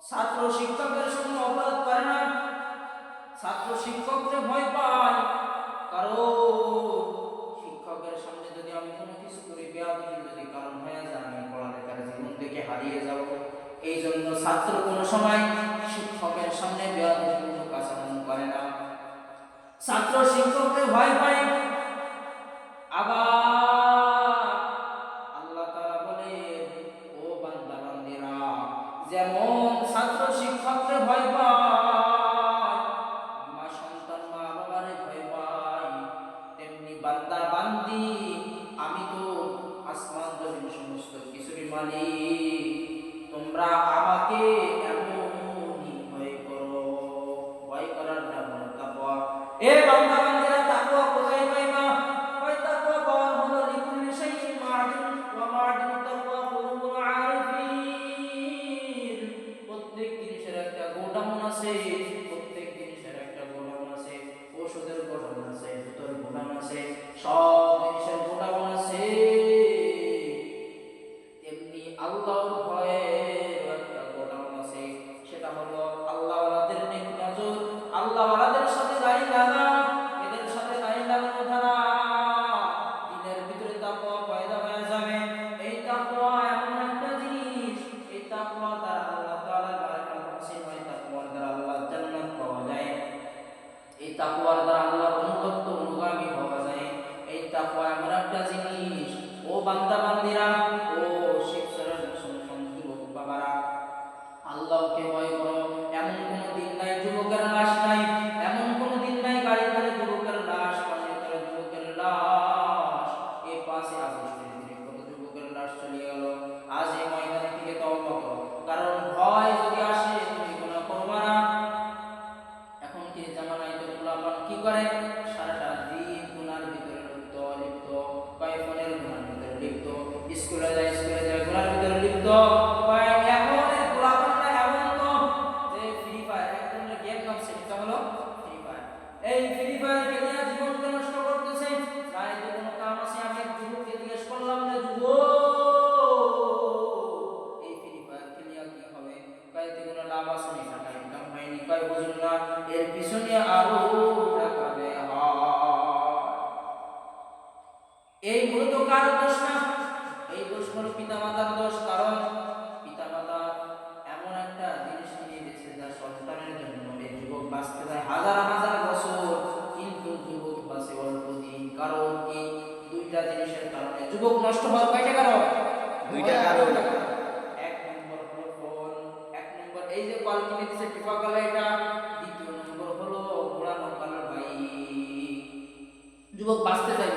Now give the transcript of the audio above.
ছাত্র শিক্ষকের সঙ্গে অপরাধ করে না, ছাত্র শিক্ষককে ভয় পায়। কারণ শিক্ষকের সামনে যদি আমি কোনো কিছু করি, বেয়াদবি যদি কারণ হয়ে যায়, আমি পড়ালেখার জীবন থেকে হারিয়ে যাব। এই জন্য ছাত্র কোনো সময় শিক্ষকের সামনে বেয়াদবিপূর্ণ আচরণ করে না, ছাত্র শিক্ষককে ভয় পায়। আবার আল্লাহ তাআলা বলেন, ও বান্দা বান্দিরা, যেমন ছাত্র শিক্ষককে ভয় পায়, মা সন্তান মা বাবারে ভয় পায়, তেমনি বান্দা বান্দি আমি তো আসমান জমিন সমস্ত কিছুরই মালিক, তোমরা আমাকে এমনই ভয় করো। ভয় করার নাম হলো তাকওয়া। এ বান্দা বান্দিরা, তাকওয়া কোথায় পাইবা? ওই তাকওয়া পাওয়া হলো লিকুল্লি শাইইন মা'দিন ওয়া মা'দিন তাকওয়া কুলুবুল আরিফিন। প্রত্যেক জিনিসের একটা গোডাউন আছে, প্রত্যেক জিনিসের একটা গোডাউন আছে, ওষুধের গোডাউন আছে, জুতোর গোডাউন আছে, সব জিনিসের গোডাউন আছে। তেমনি আল্লাহর ভয়ের একটা গোডাউন আছে, সেটা হলো আল্লাহওয়ালাদের নেক নজর, আল্লাহওয়ালাদের সাথে লাইন লাগা, এদের সাথে লাইন লাগানো দ্বারা দিনের ভিতরে তাকওয়া পয়দা হয়ে যাবে। এই তাকওয়া এমন একটা জিনিস, এই তাকওয়া দ্বারা আল্লাহ তাআলার বারাকাত হাসিল হয়, তাকওয়ার দ্বারা আল্লাহর জান্নাত পাওয়া যায়, এই তাকওয়ার দ্বারা আল্লাহর অনুগত অনুগামী হওয়া যায়। এই তাকওয়া এমন একটা জিনিস, ও বান্দা বান্দিরা, ও শিক্ষার যুবক বাবারা, আল্লাহকে ভয় করো। এমন কোনো দিন নাই যুবকের লাশ নাই, এমন কোনো দিন নাই গাড়ি ধরে যুবকের লাশ, পাশে ধরে যুবকের লাশ। এই 5 আগস্টের দিনে কত যুবকের লাশ চলে গেল। আজ এই ময়দানে থেকে তওবা করো, কারণ ভয় যদি আসে তুমি গুনাহ করবা না। এখন কি জামানায় তো পোলাপান কি করে, সারাটা দিন গুনার ভিতরে লিপ্ত, কয় ফোনের গুনার ভিতরে লিপ্ত, স্কুলে যায় গুনার ভিতরে লিপ্ত, কয় এখন পোলাপানরা এমন তো যে ফ্রি ফায়ার, এক ধরনের গেম নামছে, এটা হলো ফ্রি ফায়ার। এই ফ্রি ফায়ার খেলে জীবনকে নষ্ট করতেছে। তাই যে কোনো কাম আছে, আমি এক যুবককে জিজ্ঞেস করলাম, যে যুবক এই ফ্রি ফায়ার খেলে কি হবে? কয় এতে কোনো লাভ আছে না, টাকা ইনকাম হয়নি। কয় বুঝুন না, এর পিছনে আরো টাকা ব্যয় হয়। এই মূলত কার দোষ না, এই দোষ হলো পিতামাতার দোষ। কারণ পিতামাতা এমন একটা জিনিস কিনে দিয়েছে যা সন্তানের জন্য এই যুবক বাঁচতে যায় হাজার হাজার বছর, কিন্তু যুবক বাঁচে অল্প দিন। কারণ এই দুইটা জিনিসের কারণে যুবক নষ্ট হওয়ার কয়টা কারণ? দুইটা কারণ। এক নম্বর হলো ফোন, এক নম্বর এই যে কল কিনে দিয়েছে টিপা গলা, এটা। দ্বিতীয় নম্বর হলো পুরানো কালার বাইক। যুবক বাঁচতে চায়